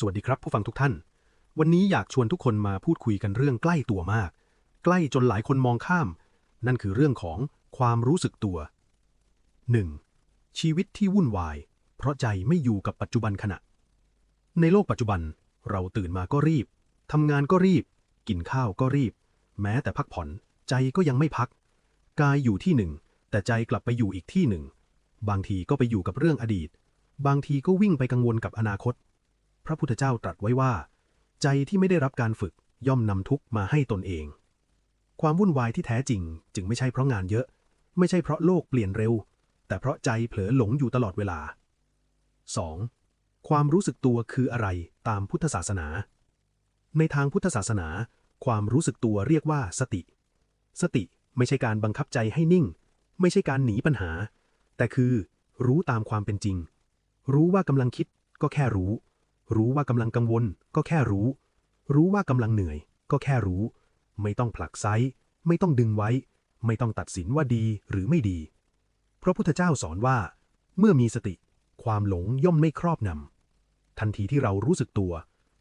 สวัสดีครับผู้ฟังทุกท่านวันนี้อยากชวนทุกคนมาพูดคุยกันเรื่องใกล้ตัวมากใกล้จนหลายคนมองข้ามนั่นคือเรื่องของความรู้สึกตัว 1. ชีวิตที่วุ่นวายเพราะใจไม่อยู่กับปัจจุบันขณะในโลกปัจจุบันเราตื่นมาก็รีบทำงานก็รีบกินข้าวก็รีบแม้แต่พักผ่อนใจก็ยังไม่พักกายอยู่ที่หนึ่งแต่ใจกลับไปอยู่อีกที่หนึ่งบางทีก็ไปอยู่กับเรื่องอดีตบางทีก็วิ่งไปกังวลกับอนาคตพระพุทธเจ้าตรัสไว้ว่าใจที่ไม่ได้รับการฝึกย่อมนำทุกข์มาให้ตนเองความวุ่นวายที่แท้จริงจึงไม่ใช่เพราะงานเยอะไม่ใช่เพราะโลกเปลี่ยนเร็วแต่เพราะใจเผลอหลงอยู่ตลอดเวลา 2. ความรู้สึกตัวคืออะไรตามพุทธศาสนาในทางพุทธศาสนาความรู้สึกตัวเรียกว่าสติสติไม่ใช่การบังคับใจให้นิ่งไม่ใช่การหนีปัญหาแต่คือรู้ตามความเป็นจริงรู้ว่ากำลังคิดก็แค่รู้ว่ากำลังกังวลก็แค่รู้ว่ากำลังเหนื่อยก็แค่รู้ไม่ต้องผลักไซไม่ต้องดึงไว้ไม่ต้องตัดสินว่าดีหรือไม่ดีพระพุทธเจ้าสอนว่าเมื่อมีสติความหลงย่อมไม่ครอบงำทันทีที่เรารู้สึกตัว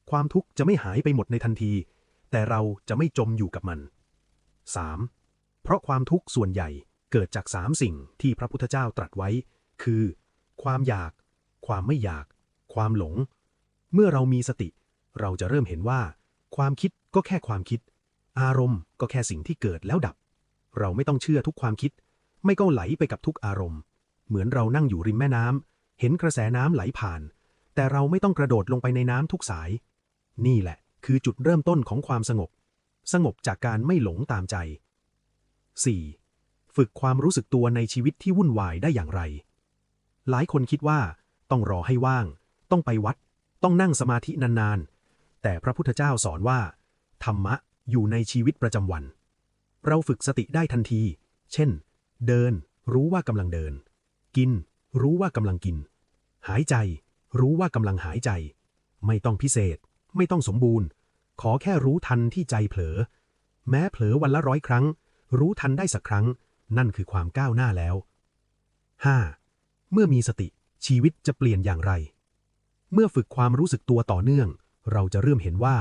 ความทุกข์จะไม่หายไปหมดในทันทีแต่เราจะไม่จมอยู่กับมัน 3. เพราะความทุกข์ส่วนใหญ่เกิดจาก3สิ่งที่พระพุทธเจ้าตรัสไว้คือความอยากความไม่อยากความหลงเมื่อเรามีสติเราจะเริ่มเห็นว่าความคิดก็แค่ความคิดอารมณ์ก็แค่สิ่งที่เกิดแล้วดับเราไม่ต้องเชื่อทุกความคิดไม่ก็ไหลไปกับทุกอารมณ์เหมือนเรานั่งอยู่ริมแม่น้ำเห็นกระแสน้ำไหลผ่านแต่เราไม่ต้องกระโดดลงไปในน้ำทุกสายนี่แหละคือจุดเริ่มต้นของความสงบจากการไม่หลงตามใจ 4. ฝึกความรู้สึกตัวในชีวิตที่วุ่นวายได้อย่างไรหลายคนคิดว่าต้องรอให้ว่างต้องไปวัดต้องนั่งสมาธินานๆแต่พระพุทธเจ้าสอนว่าธรรมะอยู่ในชีวิตประจำวันเราฝึกสติได้ทันทีเช่นเดินรู้ว่ากำลังเดินกินรู้ว่ากำลังกินหายใจรู้ว่ากำลังหายใจไม่ต้องพิเศษไม่ต้องสมบูรณ์ขอแค่รู้ทันที่ใจเผลอแม้เผลอวันละ100 ครั้งรู้ทันได้สักครั้งนั่นคือความก้าวหน้าแล้ว 5. เมื่อมีสติชีวิตจะเปลี่ยนอย่างไรเมื่อฝึกความรู้สึกตัวต่อเนื่องเราจะเริ่มเห็นว่า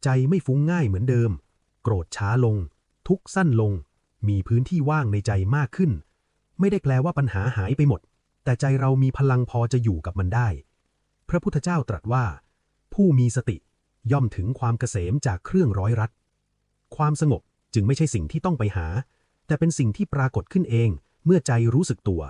ใจไม่ฟุ้งง่ายเหมือนเดิมโกรธช้าลงทุกข์สั้นลงมีพื้นที่ว่างในใจมากขึ้นไม่ได้แปลว่าปัญหาหายไปหมดแต่ใจเรามีพลังพอจะอยู่กับมันได้พระพุทธเจ้าตรัสว่าผู้มีสติย่อมถึงความเกษมจากเครื่องร้อยรัดความสงบจึงไม่ใช่สิ่งที่ต้องไปหาแต่เป็นสิ่งที่ปรากฏขึ้นเองเมื่อใจรู้สึกตัว